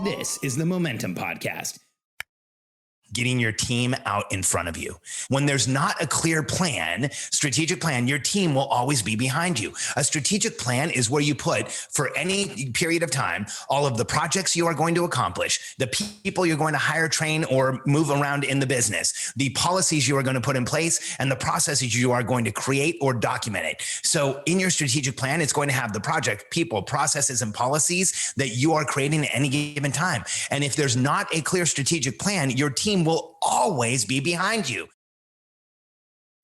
This is the Momentum Podcast. Getting your team out in front of you. When there's not a clear plan, strategic plan, your team will always be behind you. A strategic plan is where you put, for any period of time, all of the projects you are going to accomplish, the people you're going to hire, train, or move around in the business, the policies you are going to put in place, and the processes you are going to create or document it. So in your strategic plan, it's going to have the project, people, processes, and policies that you are creating at any given time. And if there's not a clear strategic plan, your team will always be behind you.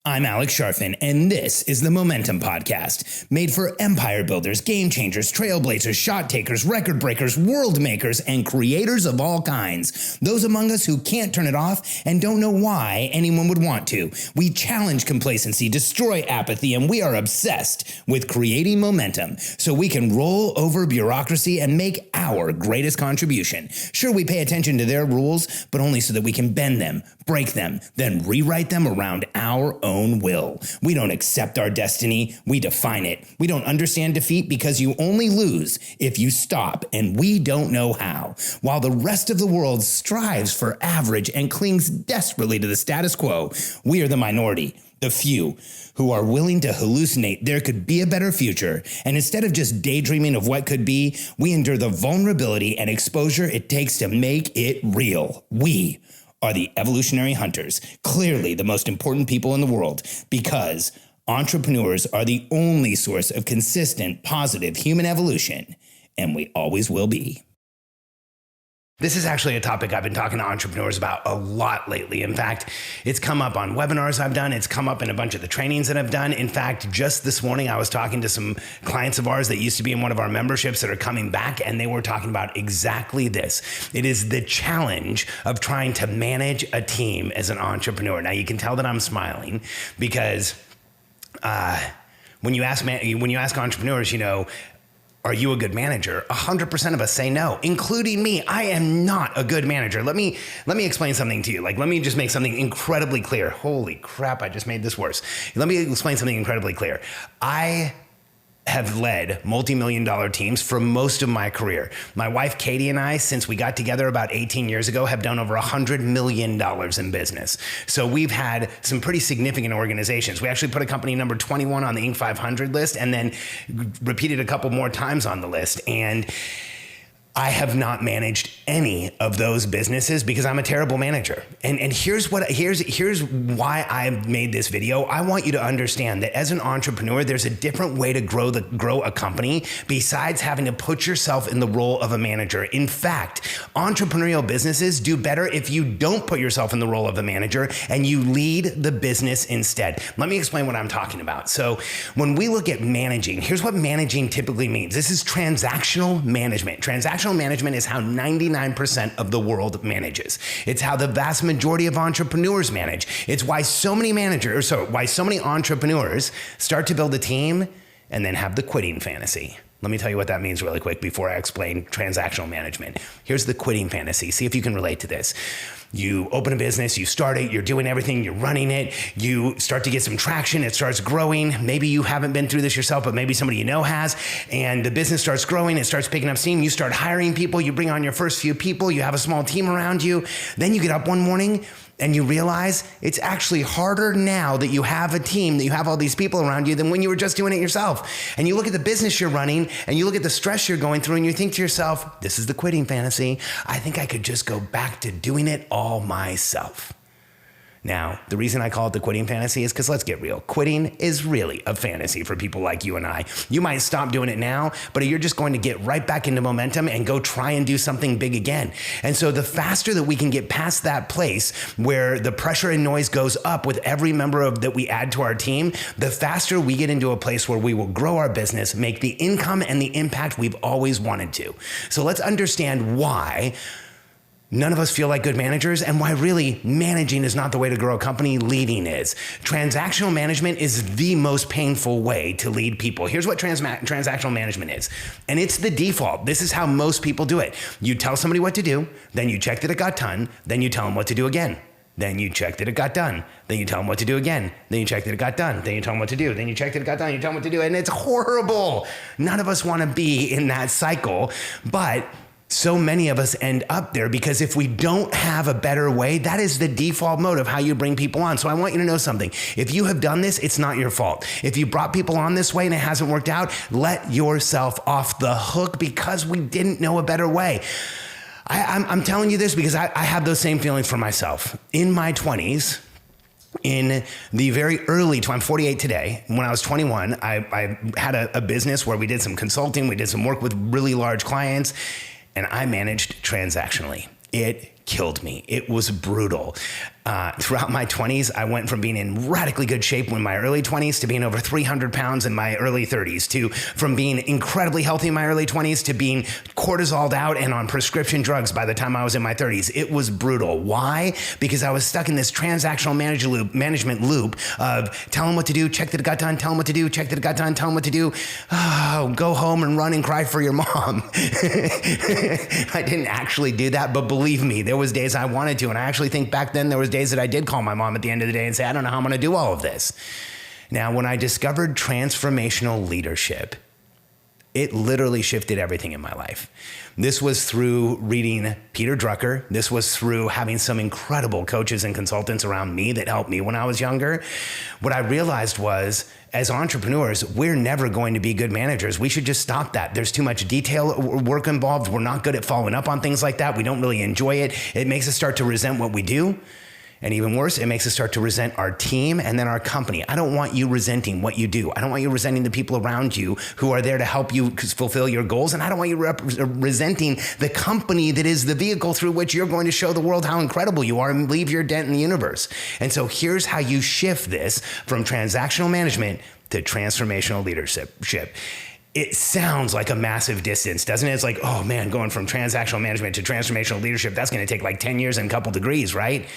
I'm Alex Sharfin, and this is the Momentum Podcast, made for empire builders, game changers, trailblazers, shot takers, record breakers, world makers, and creators of all kinds. Those among us who can't turn it off and don't know why anyone would want to. We challenge complacency, destroy apathy, and we are obsessed with creating momentum so we can roll over bureaucracy and make our greatest contribution. Sure, we pay attention to their rules, but only so that we can bend them, break them, then rewrite them around our own will. We don't accept our destiny, we define it. We don't understand defeat because you only lose if you stop, and we don't know how. While the rest of the world strives for average and clings desperately to the status quo, we are the minority, the few, who are willing to hallucinate there could be a better future. And instead of just daydreaming of what could be, we endure the vulnerability and exposure it takes to make it real. We are the evolutionary hunters, clearly the most important people in the world, because entrepreneurs are the only source of consistent, positive human evolution, and we always will be. This is actually a topic I've been talking to entrepreneurs about a lot lately. In fact, it's come up on webinars I've done. It's come up in a bunch of the trainings that I've done. In fact, just this morning, I was talking to some clients of ours that used to be in one of our memberships that are coming back, and they were talking about exactly this. It is the challenge of trying to manage a team as an entrepreneur. Now, you can tell that I'm smiling because when you ask entrepreneurs, are you a good manager? 100% of us say no, including me. I am not a good manager. Let me explain something to you. Let me just make something incredibly clear. Holy crap, I just made this worse. Let me explain something incredibly clear. I have led multi-million-dollar teams for most of my career. My wife, Katie, and I, since we got together about 18 years ago, have done over $100 million in business. So we've had some pretty significant organizations. We actually put a company number 21 on the Inc. 500 list and then repeated a couple more times on the list. And I have not managed any of those businesses because I'm a terrible manager. And here's why I made this video. I want you to understand that as an entrepreneur, there's a different way to grow a company besides having to put yourself in the role of a manager. In fact, entrepreneurial businesses do better if you don't put yourself in the role of a manager and you lead the business instead. Let me explain what I'm talking about. So when we look at managing, here's what managing typically means. This is transactional management. Transactional management is how 99% of the world manages. It's how the vast majority of entrepreneurs manage. It's why so many entrepreneurs start to build a team and then have the quitting fantasy. Let me tell you what that means really quick before I explain transactional management. Here's the quitting fantasy. See if you can relate to this. You open a business, you start it, you're doing everything, you're running it, you start to get some traction, it starts growing. Maybe you haven't been through this yourself, but maybe somebody you know has, and the business starts growing, it starts picking up steam, you start hiring people, you bring on your first few people, you have a small team around you, then you get up one morning and you realize it's actually harder now that you have a team, that you have all these people around you than when you were just doing it yourself. And you look at the business you're running and you look at the stress you're going through and you think to yourself, this is the quitting fantasy. I think I could just go back to doing it all myself. Now, the reason I call it the quitting fantasy is because let's get real. Quitting is really a fantasy for people like you and I. You might stop doing it now, but you're just going to get right back into momentum and go try and do something big again. And so the faster that we can get past that place where the pressure and noise goes up with every member that we add to our team, the faster we get into a place where we will grow our business, make the income and the impact we've always wanted to. So let's understand why none of us feel like good managers and why really managing is not the way to grow a company, leading is. Transactional management is the most painful way to lead people. Here's what transactional management is, and it's the default. This is how most people do it. You tell somebody what to do, then you check that it got done, then you tell them what to do again. Then you check that it got done. Then you tell them what to do again. Then you check that it got done. Then you tell them what to do. Then you check that it got done. You tell them what to do. And it's horrible. None of us want to be in that cycle, but So many of us end up there because if we don't have a better way, that is the default mode of how you bring people on. So I want you to know something. If you have done this, it's not your fault. If you brought people on this way and it hasn't worked out, let yourself off the hook because we didn't know a better way. I'm telling you this because I have those same feelings for myself. In my 20s, in the very early, I'm 48 today. When I was 21, I had a business where we did some consulting, we did some work with really large clients, and I managed transactionally. It killed me. It was brutal. Throughout my 20s, I went from being in radically good shape in my early 20s to being over 300 pounds in my early 30s, to from being incredibly healthy in my early 20s to being cortisoled out and on prescription drugs by the time I was in my 30s. It was brutal. Why? Because I was stuck in this transactional management loop of tell them what to do, check that it got done, tell them what to do, check that it got done, tell them what to do. Oh, go home and run and cry for your mom. I didn't actually do that, but believe me, there was days I wanted to. And I actually think back then there was days that I did call my mom at the end of the day and say, I don't know how I'm going to do all of this. Now, when I discovered transformational leadership, it literally shifted everything in my life. This was through reading Peter Drucker. This was through having some incredible coaches and consultants around me that helped me when I was younger. What I realized was, as entrepreneurs, we're never going to be good managers. We should just stop that. There's too much detail work involved. We're not good at following up on things like that. We don't really enjoy it. It makes us start to resent what we do. And even worse, it makes us start to resent our team and then our company. I don't want you resenting what you do. I don't want you resenting the people around you who are there to help you fulfill your goals. And I don't want you resenting the company that is the vehicle through which you're going to show the world how incredible you are and leave your dent in the universe. And so here's how you shift this from transactional management to transformational leadership. It sounds like a massive distance, doesn't it? It's like, oh man, going from transactional management to transformational leadership, that's going to take like 10 years and a couple degrees, right?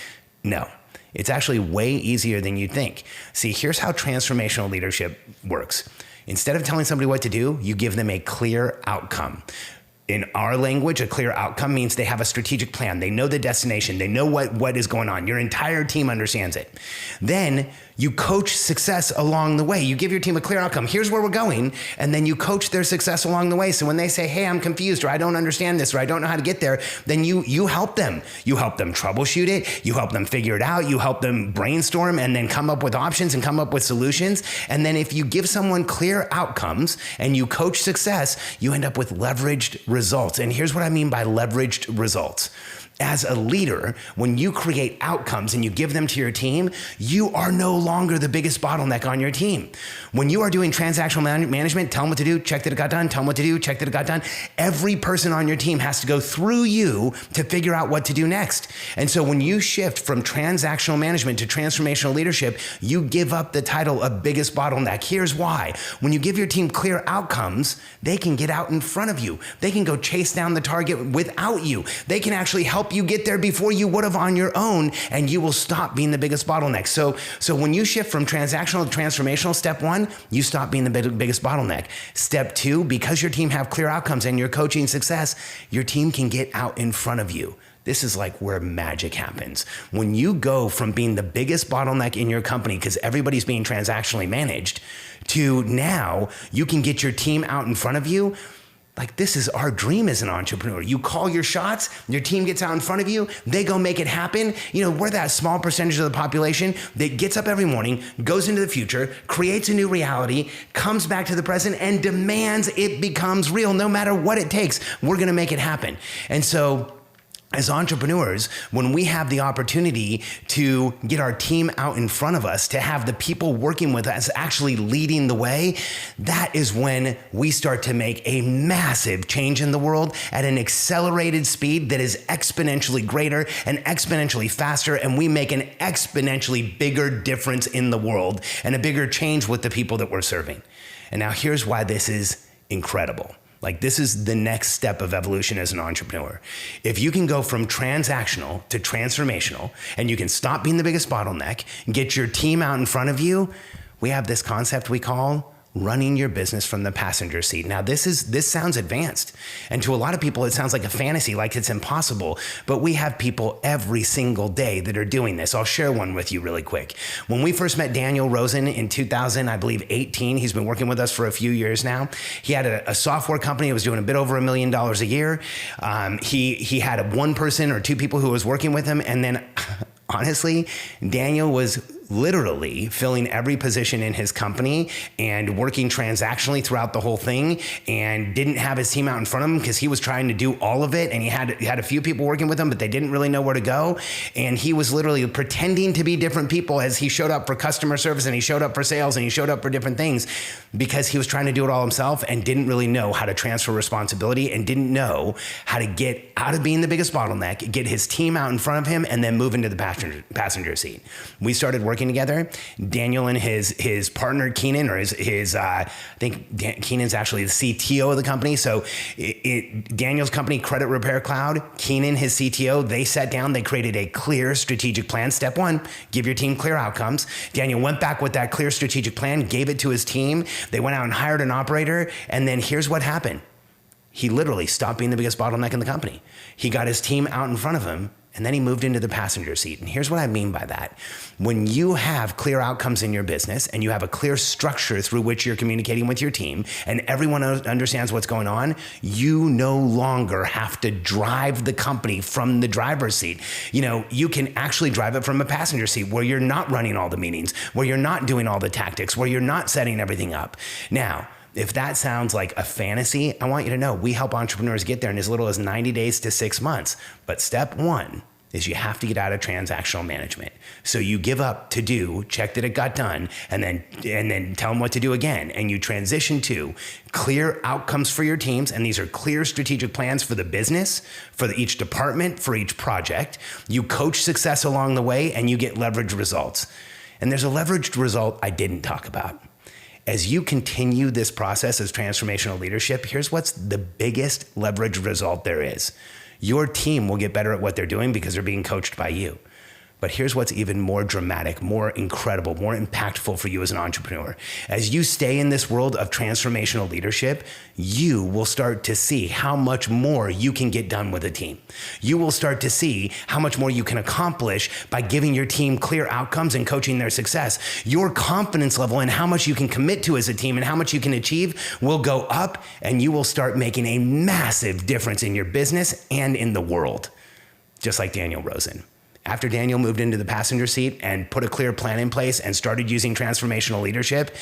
No, it's actually way easier than you think. See, here's how transformational leadership works. Instead of telling somebody what to do, you give them a clear outcome. In our language, a clear outcome means they have a strategic plan. They know the destination. They know what is going on. Your entire team understands it. Then you coach success along the way. You give your team a clear outcome. Here's where we're going. And then you coach their success along the way. So when they say, hey, I'm confused, or I don't understand this, or I don't know how to get there, then you help them. You help them troubleshoot it. You help them figure it out. You help them brainstorm and then come up with options and come up with solutions. And then if you give someone clear outcomes and you coach success, you end up with leveraged results. And here's what I mean by leveraged results. As a leader, when you create outcomes and you give them to your team, you are no longer the biggest bottleneck on your team. When you are doing transactional management, tell them what to do, check that it got done, tell them what to do, check that it got done. Every person on your team has to go through you to figure out what to do next. And so when you shift from transactional management to transformational leadership, you give up the title of biggest bottleneck. Here's why. When you give your team clear outcomes, they can get out in front of you. They can go chase down the target without you. They can actually help you get there before you would have on your own, and you will stop being the biggest bottleneck. So when you shift from transactional to transformational, step one, you stop being the biggest bottleneck. Step two, because your team have clear outcomes and you're coaching success, your team can get out in front of you. This is like where magic happens. When you go from being the biggest bottleneck in your company because everybody's being transactionally managed to now you can get your team out in front of you. Like, this is our dream as an entrepreneur. You call your shots, your team gets out in front of you, they go make it happen. You know, we're that small percentage of the population that gets up every morning, goes into the future, creates a new reality, comes back to the present, and demands it becomes real. No matter what it takes, we're gonna make it happen. And so, as entrepreneurs, when we have the opportunity to get our team out in front of us, to have the people working with us actually leading the way, that is when we start to make a massive change in the world at an accelerated speed that is exponentially greater and exponentially faster, and we make an exponentially bigger difference in the world and a bigger change with the people that we're serving. And now here's why this is incredible. Like, this is the next step of evolution as an entrepreneur. If you can go from transactional to transformational, and you can stop being the biggest bottleneck, get your team out in front of you, we have this concept we call running your business from the passenger seat. Now, this sounds advanced. And to a lot of people, it sounds like a fantasy, like it's impossible. But we have people every single day that are doing this. I'll share one with you really quick. When we first met Daniel Rosen in 2018, he's been working with us for a few years now. He had a software company that was doing a bit over $1 million a year. He had one person or two people who was working with him. And then honestly, Daniel was literally filling every position in his company and working transactionally throughout the whole thing, and didn't have his team out in front of him because he was trying to do all of it. And he had a few people working with him, but they didn't really know where to go. And he was literally pretending to be different people as he showed up for customer service, and he showed up for sales, and he showed up for different things because he was trying to do it all himself and didn't really know how to transfer responsibility, and didn't know how to get out of being the biggest bottleneck, get his team out in front of him, and then move into the passenger seat. We started working together. Daniel and his partner Keenan, or his I think Keenan's actually the CTO of the company. So Daniel's company, Credit Repair Cloud, Keenan, his CTO, they sat down, they created a clear strategic plan. Step one, give your team clear outcomes. Daniel went back with that clear strategic plan, gave it to his team. They went out and hired an operator. And then here's what happened. He literally stopped being the biggest bottleneck in the company. He got his team out in front of him, and then he moved into the passenger seat. And here's what I mean by that. When you have clear outcomes in your business, and you have a clear structure through which you're communicating with your team, and everyone understands what's going on, you no longer have to drive the company from the driver's seat. You can actually drive it from a passenger seat where you're not running all the meetings, where you're not doing all the tactics, where you're not setting everything up. Now, if that sounds like a fantasy, I want you to know we help entrepreneurs get there in as little as 90 days to 6 months. But step one is you have to get out of transactional management. So you give up to do, check that it got done, and then tell them what to do again. And you transition to clear outcomes for your teams. And these are clear strategic plans for the business, for each department, for each project. You coach success along the way, and you get leveraged results. And there's a leveraged result I didn't talk about. As you continue this process as transformational leadership, here's what's the biggest leverage result there is. Your team will get better at what they're doing because they're being coached by you. But here's what's even more dramatic, more incredible, more impactful for you as an entrepreneur. As you stay in this world of transformational leadership, you will start to see how much more you can get done with a team. You will start to see how much more you can accomplish by giving your team clear outcomes and coaching their success. Your confidence level and how much you can commit to as a team and how much you can achieve will go up, and you will start making a massive difference in your business and in the world, just like Daniel Rosen. After Daniel moved into the passenger seat and put a clear plan in place and started using transformational leadership,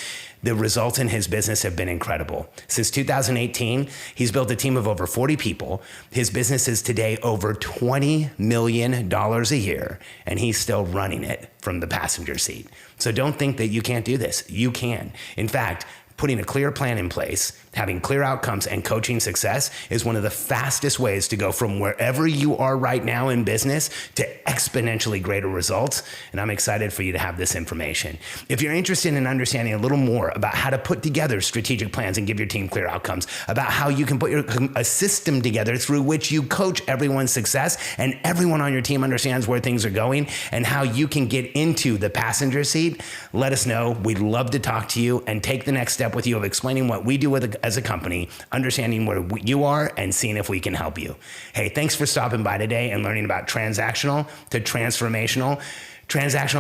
the results in his business have been incredible. Since 2018, he's built a team of over 40 people. His business is today over $20 million a year, and he's still running it from the passenger seat. So don't think that you can't do this. You can. In fact, putting a clear plan in place, having clear outcomes, and coaching success is one of the fastest ways to go from wherever you are right now in business to exponentially greater results. And I'm excited for you to have this information. If you're interested in understanding a little more about how to put together strategic plans and give your team clear outcomes, about how you can put a system together through which you coach everyone's success and everyone on your team understands where things are going, and how you can get into the passenger seat, let us know. We'd love to talk to you and take the next step with you of explaining what we do as a company, understanding where you are, and seeing if we can help you. Hey, thanks for stopping by today and learning about transactional to transformational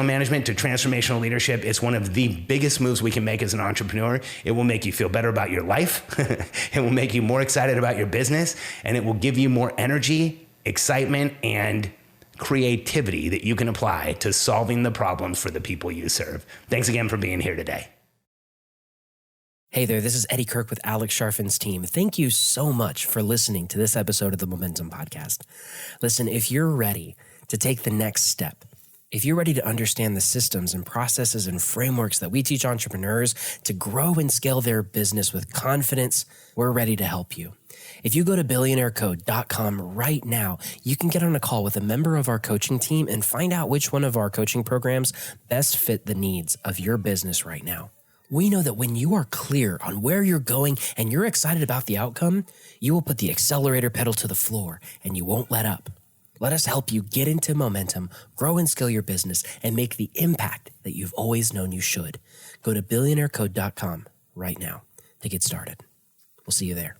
management to transformational leadership. It's one of the biggest moves we can make as an entrepreneur. It will make you feel better about your life. It will make you more excited about your business, and it will give you more energy, excitement, and creativity that you can apply to solving the problems for the people you serve. Thanks again for being here today. Hey there, this is Eddie Kirk with Alex Sharfin's team. Thank you so much for listening to this episode of the Momentum Podcast. Listen, if you're ready to take the next step, if you're ready to understand the systems and processes and frameworks that we teach entrepreneurs to grow and scale their business with confidence, we're ready to help you. If you go to billionairecode.com right now, you can get on a call with a member of our coaching team and find out which one of our coaching programs best fit the needs of your business right now. We know that when you are clear on where you're going and you're excited about the outcome, you will put the accelerator pedal to the floor and you won't let up. Let us help you get into momentum, grow and scale your business, and make the impact that you've always known you should. Go to billionairecode.com right now to get started. We'll see you there.